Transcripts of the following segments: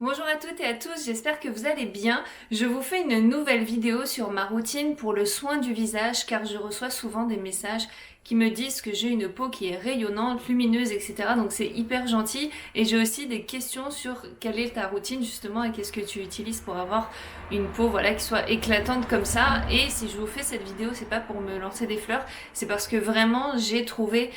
Bonjour à toutes et à tous, j'espère que vous allez bien. Je vous fais une nouvelle vidéo sur ma routine pour le soin du visage car je reçois souvent des messages qui me disent que j'ai une peau qui est rayonnante, lumineuse, etc. Donc c'est hyper gentil. Et j'ai aussi des questions sur quelle est ta routine justement et qu'est-ce que tu utilises pour avoir une peau voilà, qui soit éclatante comme ça. Et si je vous fais cette vidéo, c'est pas pour me lancer des fleurs, c'est parce que vraiment j'ai trouvé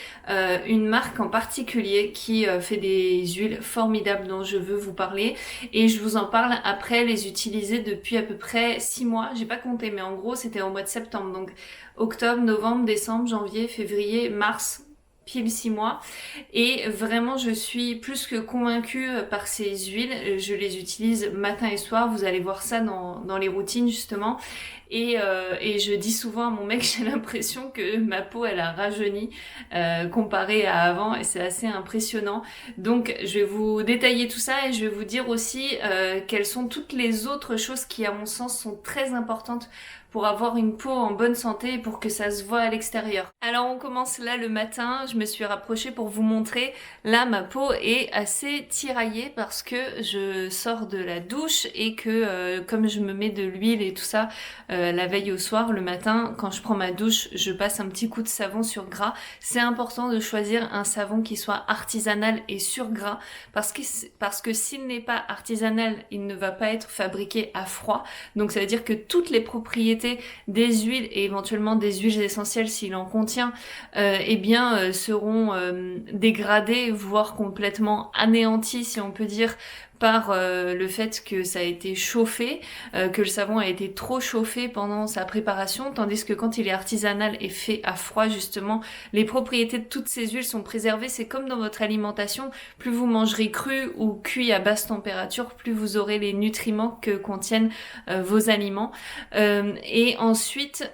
une marque en particulier qui fait des huiles formidables dont je veux vous parler. Et je vous en parle après les utiliser depuis à peu près 6 mois. J'ai pas compté, mais en gros c'était au mois de septembre. Donc octobre, novembre, décembre, janvier, février, mars, pile 6 mois. Et vraiment je suis plus que convaincue par ces huiles. Je les utilise matin et soir. Vous allez voir ça dans les routines justement. Et je dis souvent à mon mec, j'ai l'impression que ma peau elle a rajeuni comparé à avant et c'est assez impressionnant. Donc je vais vous détailler tout ça et je vais vous dire aussi quelles sont toutes les autres choses qui à mon sens sont très importantes pour avoir une peau en bonne santé et pour que ça se voit à l'extérieur. Alors on commence là le matin, je me suis rapprochée pour vous montrer. Là ma peau est assez tiraillée parce que je sors de la douche et que comme je me mets de l'huile et tout ça la veille au soir, le matin, quand je prends ma douche, je passe un petit coup de savon sur gras. C'est important de choisir un savon qui soit artisanal et sur gras parce que s'il n'est pas artisanal, il ne va pas être fabriqué à froid. Donc ça veut dire que toutes les propriétés des huiles et éventuellement des huiles essentielles s'il en contient, seront dégradées, voire complètement anéanties si on peut dire par le fait que ça a été chauffé, que le savon a été trop chauffé pendant sa préparation, tandis que quand il est artisanal et fait à froid justement, les propriétés de toutes ces huiles sont préservées. C'est comme dans votre alimentation, plus vous mangerez cru ou cuit à basse température, plus vous aurez les nutriments que contiennent vos aliments. Et ensuite,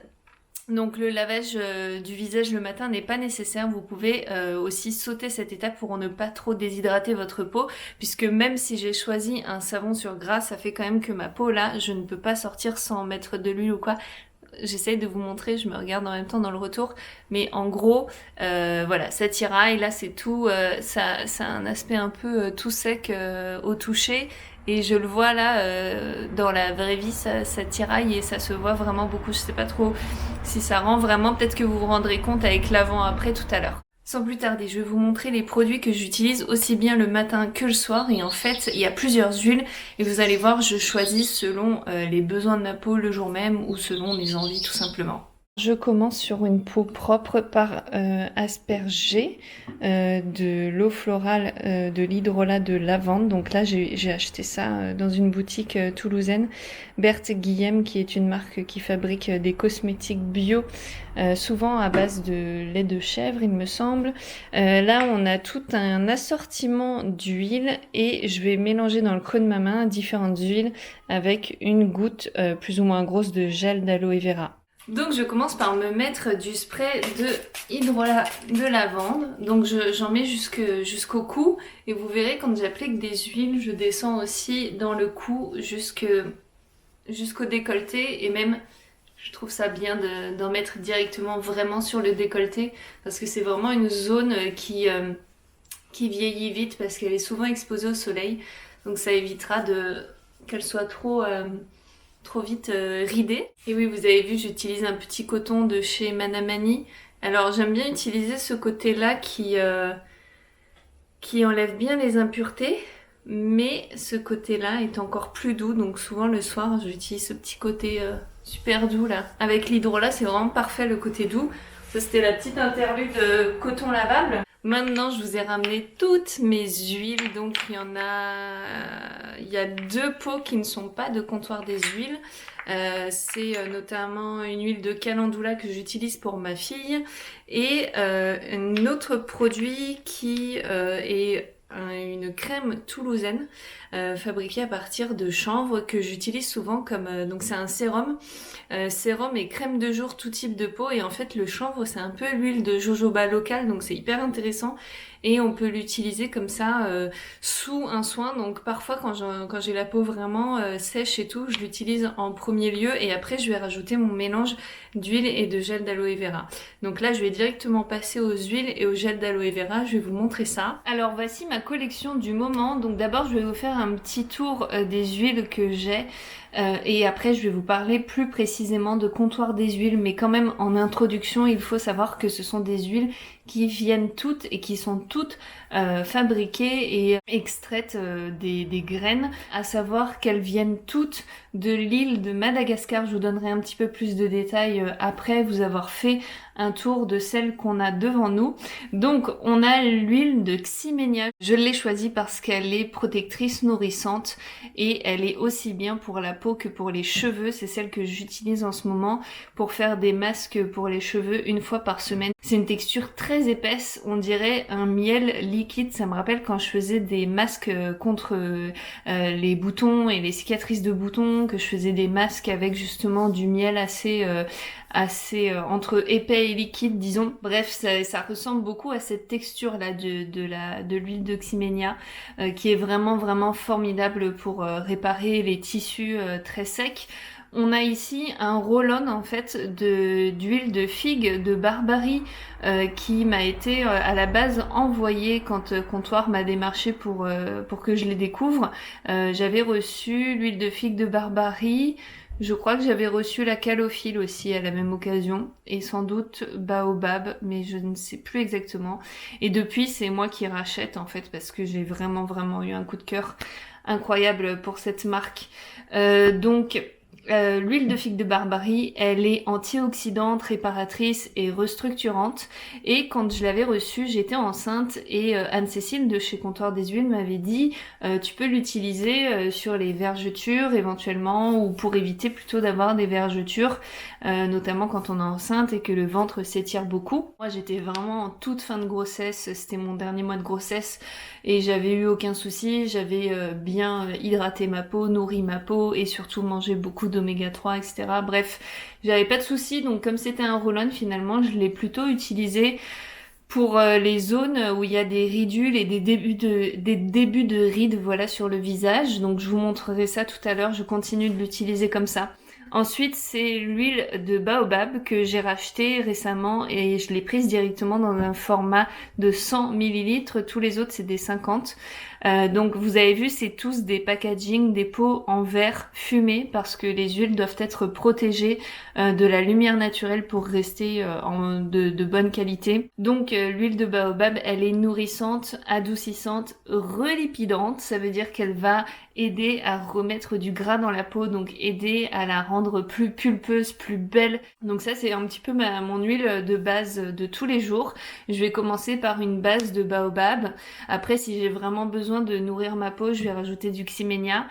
donc le lavage du visage le matin n'est pas nécessaire, vous pouvez aussi sauter cette étape pour ne pas trop déshydrater votre peau, puisque même si j'ai choisi un savon sur gras, ça fait quand même que ma peau là, je ne peux pas sortir sans mettre de l'huile ou quoi. J'essaye de vous montrer, je me regarde en même temps dans le retour, mais en gros, voilà, ça tiraille, là c'est tout, ça a un aspect un peu tout sec au toucher, et je le vois là, dans la vraie vie, ça tiraille et ça se voit vraiment beaucoup. Je sais pas trop si ça rend vraiment, peut-être que vous vous rendrez compte avec l'avant-après tout à l'heure. Sans plus tarder, je vais vous montrer les produits que j'utilise aussi bien le matin que le soir. Et en fait, il y a plusieurs huiles. Et vous allez voir, je choisis selon les besoins de ma peau le jour même ou selon mes envies tout simplement. Je commence sur une peau propre par asperger de l'eau florale de l'hydrolat de lavande. Donc là, j'ai acheté ça dans une boutique toulousaine, Berthe Guillem, qui est une marque qui fabrique des cosmétiques bio, souvent à base de lait de chèvre, il me semble. Là, on a tout un assortiment d'huiles et je vais mélanger dans le creux de ma main différentes huiles avec une goutte plus ou moins grosse de gel d'aloe vera. Donc je commence par me mettre du spray de hydrolat de lavande. Donc j'en mets jusqu'au cou et vous verrez quand j'applique des huiles, je descends aussi dans le cou jusqu'au décolleté et même je trouve ça bien d'en mettre directement vraiment sur le décolleté parce que c'est vraiment une zone qui vieillit vite parce qu'elle est souvent exposée au soleil. Donc ça évitera qu'elle soit trop vite ridée. Et oui, vous avez vu, j'utilise un petit coton de chez Manamani. Alors j'aime bien utiliser ce côté-là qui enlève bien les impuretés, mais ce côté-là est encore plus doux, donc souvent le soir j'utilise ce petit côté super doux là. Avec l'hydrolat, c'est vraiment parfait le côté doux. Ça c'était la petite interlude coton lavable. Maintenant, je vous ai ramené toutes mes huiles, donc il y a deux pots qui ne sont pas de comptoir des huiles. C'est notamment une huile de calendula que j'utilise pour ma fille et un autre produit qui est une crème toulousaine fabriquée à partir de chanvre que j'utilise souvent comme donc c'est un sérum et crème de jour tout type de peau et en fait le chanvre c'est un peu l'huile de jojoba locale donc c'est hyper intéressant et on peut l'utiliser comme ça sous un soin. Donc parfois quand j'ai la peau vraiment sèche et tout, je l'utilise en premier lieu et après je vais rajouter mon mélange d'huile et de gel d'aloe vera. Donc là je vais directement passer aux huiles et au gel d'aloe vera, je vais vous montrer ça. Alors voici ma collection du moment. Donc d'abord je vais vous faire un petit tour des huiles que j'ai. Et après je vais vous parler plus précisément de comptoir des huiles, mais quand même en introduction il faut savoir que ce sont des huiles qui viennent toutes et qui sont toutes fabriquées et extraites des graines, à savoir qu'elles viennent toutes de l'île de Madagascar. Je vous donnerai un petit peu plus de détails après vous avoir fait un tour de celle qu'on a devant nous. Donc on a l'huile de Ximenia. Je l'ai choisie parce qu'elle est protectrice nourrissante et elle est aussi bien pour la peau que pour les cheveux. C'est celle que j'utilise en ce moment pour faire des masques pour les cheveux une fois par semaine. C'est une texture très épaisse, on dirait un miel liquide. Ça me rappelle quand je faisais des masques contre les boutons et les cicatrices de boutons, que je faisais des masques avec justement du miel assez entre épais et liquide, disons. Bref, ça ressemble beaucoup à cette texture là de l'huile de Ximenia qui est vraiment formidable pour réparer les tissus très secs. On a ici un roll-on en fait d'huile de figue de Barbarie qui m'a été à la base envoyé quand Comptoir m'a démarché pour que je les découvre. J'avais reçu l'huile de figue de Barbarie. Je crois que j'avais reçu la calophylle aussi à la même occasion, et sans doute baobab, mais je ne sais plus exactement. Et depuis, c'est moi qui rachète en fait, parce que j'ai vraiment eu un coup de cœur incroyable pour cette marque. L'huile de figue de Barbarie, elle est antioxydante, réparatrice et restructurante. Et quand je l'avais reçue, j'étais enceinte et Anne-Cécile de chez Comptoir des Huiles m'avait dit tu peux l'utiliser sur les vergetures éventuellement, ou pour éviter plutôt d'avoir des vergetures, notamment quand on est enceinte et que le ventre s'étire beaucoup. Moi j'étais vraiment en toute fin de grossesse, c'était mon dernier mois de grossesse et j'avais eu aucun souci, j'avais bien hydraté ma peau, nourri ma peau et surtout mangé beaucoup d'oméga 3, etc. Bref, j'avais pas de soucis, donc comme c'était un roll-on, finalement je l'ai plutôt utilisé pour les zones où il y a des ridules et des débuts de rides, voilà, sur le visage. Donc je vous montrerai ça tout à l'heure, je continue de l'utiliser comme ça. Ensuite, c'est l'huile de baobab que j'ai racheté récemment et je l'ai prise directement dans un format de 100 ml. Tous les autres, c'est des 50. Donc vous avez vu, c'est tous des packaging, des pots en verre fumé parce que les huiles doivent être protégées de la lumière naturelle pour rester de bonne qualité. Donc l'huile de baobab, elle est nourrissante, adoucissante, relipidante. Ça veut dire qu'elle va aider à remettre du gras dans la peau, donc aider à la rendre plus pulpeuse, plus belle. Donc ça c'est un petit peu mon huile de base de tous les jours. Je vais commencer par une base de baobab. Après si j'ai vraiment besoin de nourrir ma peau, je vais rajouter du Ximenia.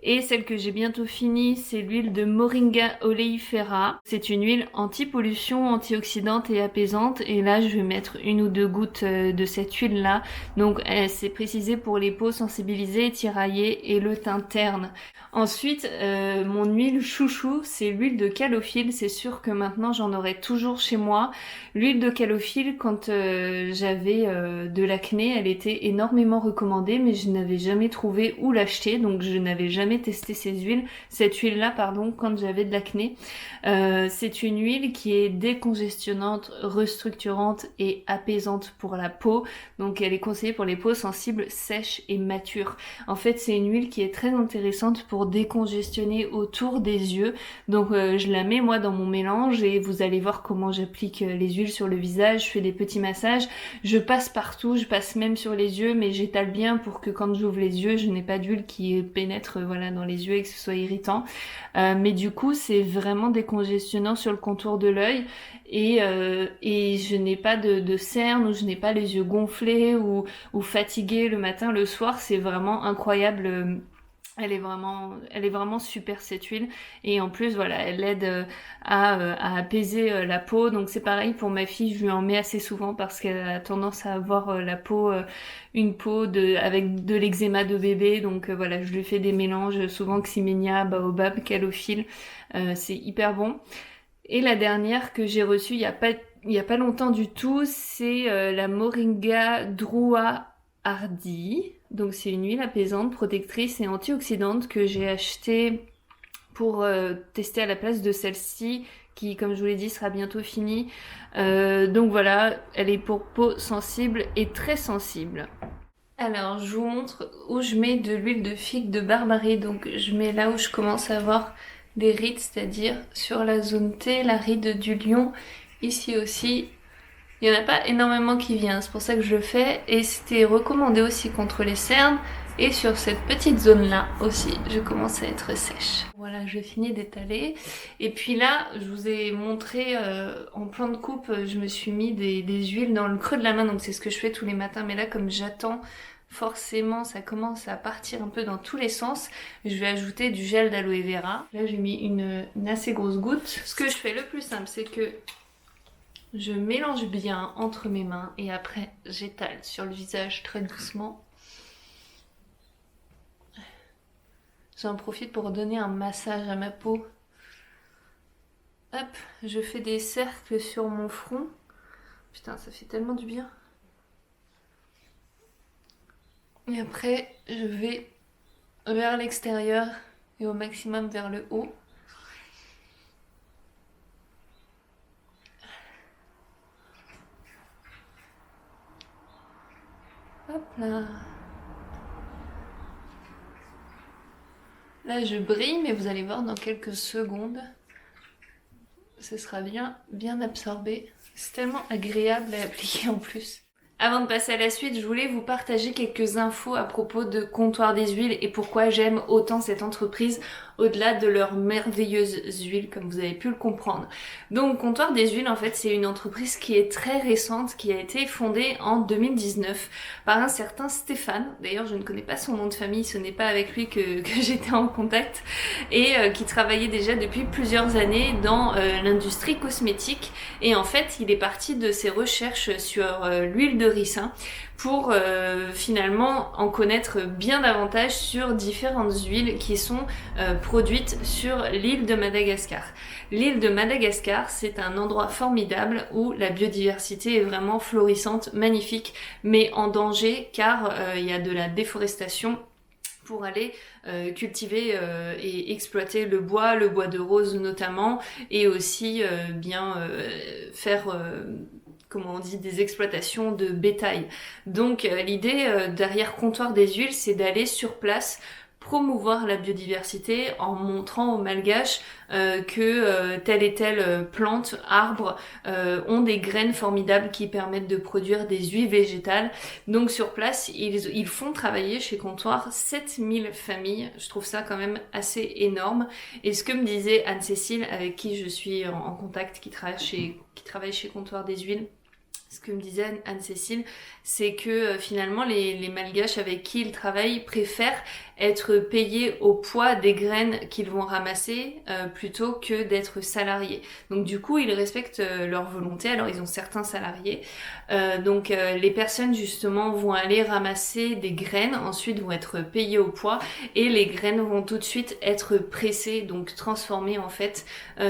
Et celle que j'ai bientôt finie, c'est l'huile de Moringa oleifera. C'est une huile anti-pollution, antioxydante et apaisante. Et là, je vais mettre 1 ou 2 gouttes de cette huile-là. Donc, c'est précisé pour les peaux sensibilisées, tiraillées et le teint terne. Ensuite, mon huile chouchou, c'est l'huile de calophylle. C'est sûr que maintenant, j'en aurai toujours chez moi. L'huile de calophylle, quand j'avais de l'acné, elle était énormément recommandée, mais je n'avais jamais trouvé où l'acheter. Donc, je n'avais jamais testé cette huile là quand j'avais de l'acné. C'est une huile qui est décongestionnante, restructurante et apaisante pour la peau, donc elle est conseillée pour les peaux sensibles, sèches et matures. En fait c'est une huile qui est très intéressante pour décongestionner autour des yeux, donc je la mets moi dans mon mélange et vous allez voir comment j'applique les huiles sur le visage. Je fais des petits massages, je passe partout, je passe même sur les yeux, mais j'étale bien pour que quand j'ouvre les yeux je n'ai pas d'huile qui pénètre dans les yeux et que ce soit irritant. Mais du coup c'est vraiment décongestionnant sur le contour de l'œil et je n'ai pas de cernes, ou je n'ai pas les yeux gonflés ou fatiguée le matin, le soir. C'est vraiment incroyable. Elle est vraiment super cette huile, et en plus voilà, elle aide à apaiser la peau. Donc c'est pareil pour ma fille, je lui en mets assez souvent parce qu'elle a tendance à avoir la peau une peau avec de l'eczéma de bébé. Donc voilà, je lui fais des mélanges souvent Ximenia, baobab, calophylle, c'est hyper bon. Et la dernière que j'ai reçue il y a pas il n'y a pas longtemps du tout, c'est la Moringa Drua Hardy. Donc c'est une huile apaisante, protectrice et antioxydante que j'ai achetée pour tester à la place de celle-ci qui, comme je vous l'ai dit, sera bientôt finie. Donc voilà, elle est pour peau sensible et très sensible. Alors, je vous montre où je mets de l'huile de figue de Barbarie. Donc je mets là où je commence à avoir des rides, c'est-à-dire sur la zone T, la ride du lion. Ici aussi, il n'y en a pas énormément qui vient, c'est pour ça que je le fais. Et c'était recommandé aussi contre les cernes. Et sur cette petite zone-là aussi, je commence à être sèche. Voilà, je finis d'étaler. Et puis là, je vous ai montré en plan de coupe, je me suis mis des huiles dans le creux de la main. Donc c'est ce que je fais tous les matins. Mais là, comme j'attends, forcément, ça commence à partir un peu dans tous les sens. Je vais ajouter du gel d'aloe vera. Là, j'ai mis une assez grosse goutte. Ce que je fais le plus simple, c'est que je mélange bien entre mes mains et après j'étale sur le visage très doucement. J'en profite pour donner un massage à ma peau. Hop, je fais des cercles sur mon front. Putain, ça fait tellement du bien. Et après, je vais vers l'extérieur et au maximum vers le haut. Hop là. Là, je brille, mais vous allez voir dans quelques secondes, ce sera bien absorbé. C'est tellement agréable à appliquer en plus. Avant de passer à la suite, je voulais vous partager quelques infos à propos de Comptoir des Huiles et pourquoi j'aime autant cette entreprise au-delà de leurs merveilleuses huiles, comme vous avez pu le comprendre. Donc Comptoir des Huiles, en fait, c'est une entreprise qui est très récente, qui a été fondée en 2019 par un certain Stéphane. D'ailleurs, je ne connais pas son nom de famille, ce n'est pas avec lui que j'étais en contact, et qui travaillait déjà depuis plusieurs années dans l'industrie cosmétique. Et en fait, il est parti de ses recherches sur l'huile de ricin pour finalement en connaître bien davantage sur différentes huiles qui sont produites sur l'île de Madagascar. L'île de Madagascar, c'est un endroit formidable où la biodiversité est vraiment florissante, magnifique, mais en danger car il y a de la déforestation pour aller cultiver et exploiter le bois de rose notamment, et aussi faire comment on dit, des exploitations de bétail. Donc l'idée derrière Comptoir des Huiles, c'est d'aller sur place promouvoir la biodiversité en montrant aux Malgaches que telle et telle plante, arbre ont des graines formidables qui permettent de produire des huiles végétales. Donc sur place, ils font travailler chez Comptoir 7000 familles. Je trouve ça quand même assez énorme. Et ce que me disait Anne-Cécile, avec qui je suis en contact, qui travaille chez Comptoir des Huiles, ce que me disait Anne-Cécile, c'est que finalement les Malgaches avec qui ils travaillent préfèrent être payés au poids des graines qu'ils vont ramasser plutôt que d'être salariés. Donc du coup, ils respectent leur volonté. Alors ils ont certains salariés. Donc les personnes justement vont aller ramasser des graines, ensuite vont être payées au poids et les graines vont tout de suite être pressées, donc transformées en fait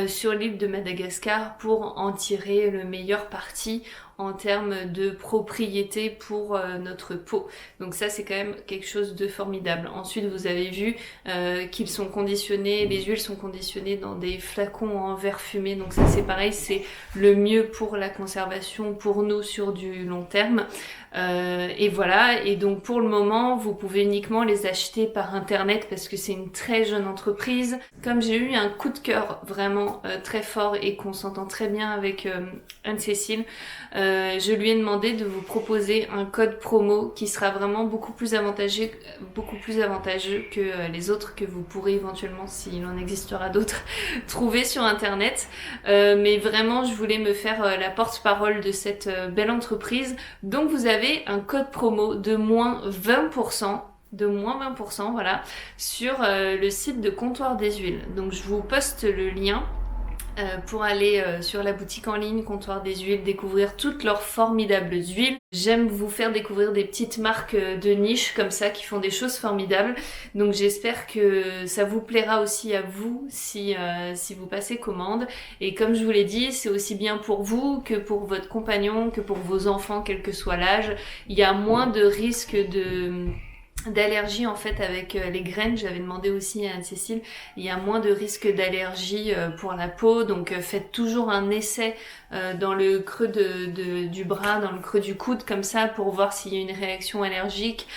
sur l'île de Madagascar pour en tirer le meilleur parti en termes de propriété pour notre peau. Donc ça, c'est quand même quelque chose de formidable. Ensuite, vous avez vu qu'ils sont conditionnés, les huiles sont conditionnées dans des flacons en verre fumé. Donc ça, c'est pareil, c'est le mieux pour la conservation, pour nous sur du long terme. Et voilà, et donc pour le moment, vous pouvez uniquement les acheter par internet parce que c'est une très jeune entreprise. Comme j'ai eu un coup de cœur vraiment très fort et qu'on s'entend très bien avec Anne-Cécile, je lui ai demandé de vous proposer un code promo qui sera vraiment beaucoup plus avantageux que les autres que vous pourrez éventuellement, s'il en existera d'autres, trouver sur internet. Mais vraiment, je voulais me faire la porte-parole de cette belle entreprise. Donc vous avez un code promo de moins 20%, voilà, sur le site de Comptoir des Huiles. Donc je vous poste le lien pour aller sur la boutique en ligne Comptoir des Huiles, découvrir toutes leurs formidables huiles. J'aime vous faire découvrir des petites marques de niche comme ça qui font des choses formidables. Donc j'espère que ça vous plaira aussi à vous si vous passez commande. Et comme je vous l'ai dit, c'est aussi bien pour vous que pour votre compagnon, que pour vos enfants, quel que soit l'âge. Il y a moins de risques d'allergie en fait avec les graines. J'avais demandé aussi à Anne-Cécile, il y a moins de risques d'allergie pour la peau, donc faites toujours un essai dans le creux du bras, dans le creux du coude comme ça pour voir s'il y a une réaction allergique.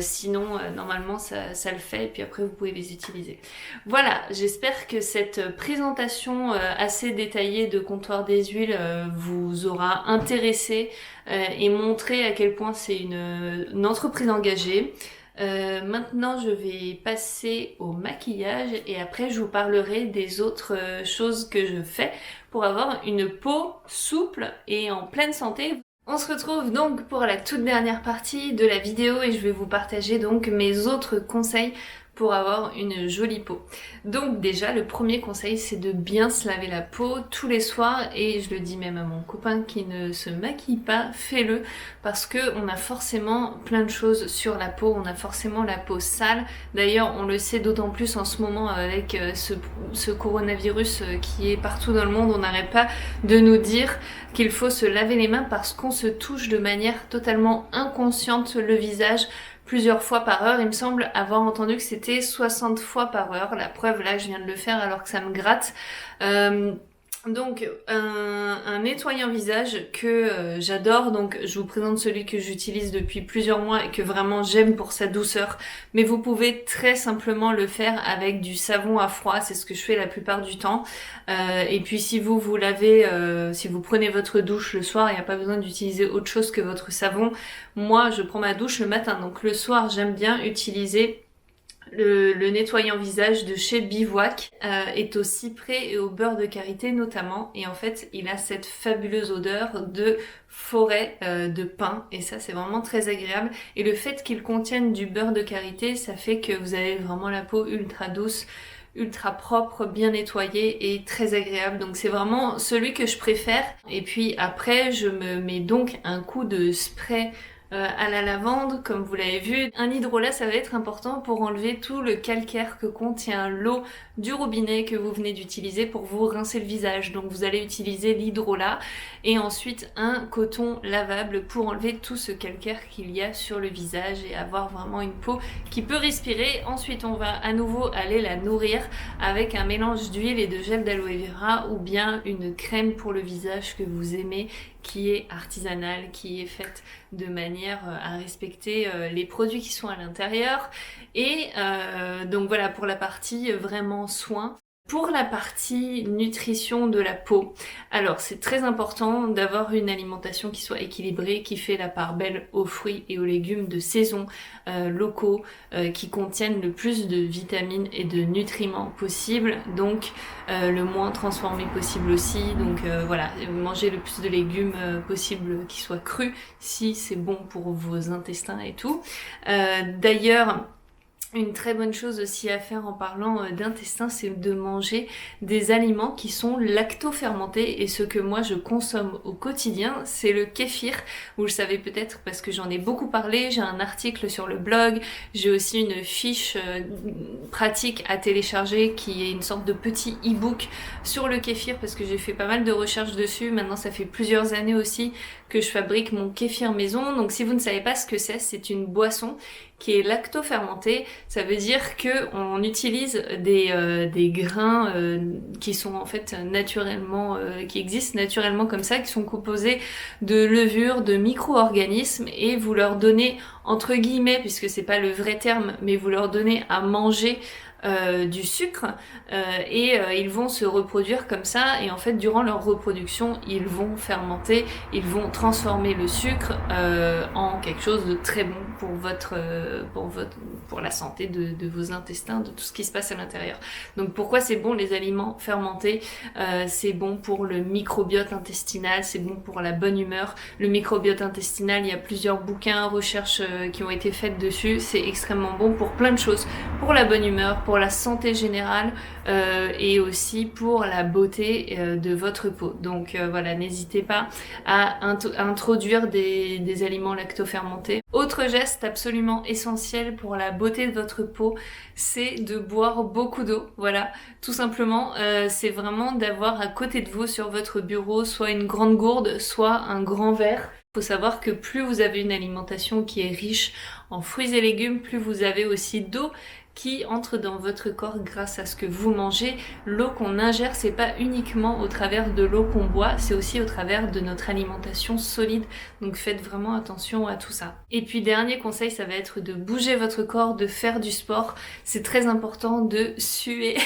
Sinon normalement ça le fait et puis après vous pouvez les utiliser. Voilà, j'espère que cette présentation assez détaillée de Comptoir des Huiles vous aura intéressé et montré à quel point c'est une entreprise engagée. Maintenant je vais passer au maquillage et après je vous parlerai des autres choses que je fais pour avoir une peau souple et en pleine santé. On se retrouve donc pour la toute dernière partie de la vidéo et je vais vous partager donc mes autres conseils pour avoir une jolie peau. Donc déjà le premier conseil c'est de bien se laver la peau tous les soirs et je le dis même à mon copain qui ne se maquille pas, fais-le parce que on a forcément plein de choses sur la peau, on a forcément la peau sale. D'ailleurs on le sait d'autant plus en ce moment avec ce coronavirus qui est partout dans le monde, on n'arrête pas de nous dire qu'il faut se laver les mains parce qu'on se touche de manière totalement inconsciente le visage plusieurs fois par heure. Il me semble avoir entendu que c'était 60 fois par heure. La preuve, là, je viens de le faire alors que ça me gratte. Donc un nettoyant visage que j'adore, donc je vous présente celui que j'utilise depuis plusieurs mois et que vraiment j'aime pour sa douceur, mais vous pouvez très simplement le faire avec du savon à froid, c'est ce que je fais la plupart du temps. Et puis si vous lavez, si vous prenez votre douche le soir, il n'y a pas besoin d'utiliser autre chose que votre savon. Moi je prends ma douche le matin, donc le soir j'aime bien utiliser le nettoyant visage de chez Bivouac, est au cyprès et au beurre de karité notamment, et en fait il a cette fabuleuse odeur de forêt de pin et ça c'est vraiment très agréable, et le fait qu'il contienne du beurre de karité ça fait que vous avez vraiment la peau ultra douce, ultra propre, bien nettoyée et très agréable, donc c'est vraiment celui que je préfère. Et puis après je me mets donc un coup de spray à la lavande, comme vous l'avez vu. Un hydrolat, ça va être important pour enlever tout le calcaire que contient l'eau du robinet que vous venez d'utiliser pour vous rincer le visage. Donc vous allez utiliser l'hydrolat et ensuite un coton lavable pour enlever tout ce calcaire qu'il y a sur le visage et avoir vraiment une peau qui peut respirer. Ensuite on va à nouveau aller la nourrir avec un mélange d'huile et de gel d'aloe vera ou bien une crème pour le visage que vous aimez, qui est artisanale, qui est faite de manière à respecter les produits qui sont à l'intérieur. Et donc voilà pour la partie vraiment soin. Pour la partie nutrition de la peau, alors c'est très important d'avoir une alimentation qui soit équilibrée, qui fait la part belle aux fruits et aux légumes de saison locaux, qui contiennent le plus de vitamines et de nutriments possible, donc le moins transformé possible aussi. Donc voilà, manger le plus de légumes possible qui soient crus si c'est bon pour vos intestins et tout. D'ailleurs, une très bonne chose aussi à faire en parlant d'intestin, c'est de manger des aliments qui sont lacto-fermentés, et ce que moi je consomme au quotidien, c'est le kéfir. Vous le savez peut-être parce que j'en ai beaucoup parlé, j'ai un article sur le blog, j'ai aussi une fiche pratique à télécharger qui est une sorte de petit e-book sur le kéfir parce que j'ai fait pas mal de recherches dessus. Maintenant ça fait plusieurs années aussi que je fabrique mon kéfir maison. Donc si vous ne savez pas ce que c'est une boisson qui est lacto-fermentée. Ça veut dire que on utilise des grains qui sont en fait naturellement, qui existent naturellement comme ça, qui sont composés de levures, de micro-organismes, et vous leur donnez, entre guillemets, puisque c'est pas le vrai terme, mais vous leur donnez à manger du sucre et ils vont se reproduire comme ça, et en fait durant leur reproduction ils vont fermenter, ils vont transformer le sucre en quelque chose de très bon pour la santé de vos intestins, de tout ce qui se passe à l'intérieur. Donc pourquoi c'est bon les aliments fermentés? C'est bon pour le microbiote intestinal, c'est bon pour la bonne humeur. Le microbiote intestinal, il y a plusieurs bouquins, recherches qui ont été faites dessus, c'est extrêmement bon pour plein de choses, pour la bonne humeur, pour la santé générale et aussi pour la beauté de votre peau. Donc voilà, n'hésitez pas à introduire des aliments lactofermentés. Autre geste absolument essentiel pour la beauté de votre peau, c'est de boire beaucoup d'eau. Voilà, tout simplement, c'est vraiment d'avoir à côté de vous sur votre bureau soit une grande gourde, soit un grand verre. Il faut savoir que plus vous avez une alimentation qui est riche en fruits et légumes, plus vous avez aussi d'eau qui entre dans votre corps grâce à ce que vous mangez. L'eau qu'on ingère, c'est pas uniquement au travers de l'eau qu'on boit, c'est aussi au travers de notre alimentation solide. Donc faites vraiment attention à tout ça. Et puis dernier conseil, ça va être de bouger votre corps, de faire du sport. C'est très important de suer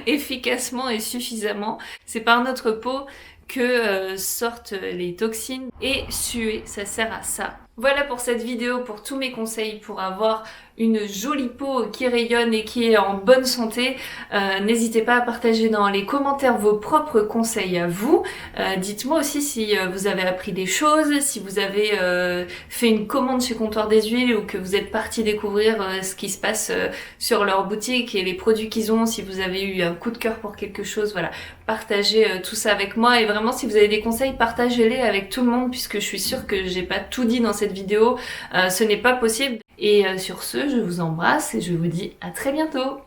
efficacement et suffisamment. C'est par notre peau que sortent les toxines et suer, ça sert à ça. Voilà pour cette vidéo, pour tous mes conseils pour avoir une jolie peau qui rayonne et qui est en bonne santé. N'hésitez pas à partager dans les commentaires vos propres conseils à vous. Dites-moi aussi si vous avez appris des choses, si vous avez fait une commande chez Comptoir des Huiles ou que vous êtes parti découvrir ce qui se passe sur leur boutique et les produits qu'ils ont, si vous avez eu un coup de cœur pour quelque chose, voilà. Partagez tout ça avec moi et vraiment si vous avez des conseils, partagez-les avec tout le monde puisque je suis sûre que j'ai pas tout dit dans cette vidéo, ce n'est pas possible. Et sur ce, je vous embrasse et je vous dis à très bientôt.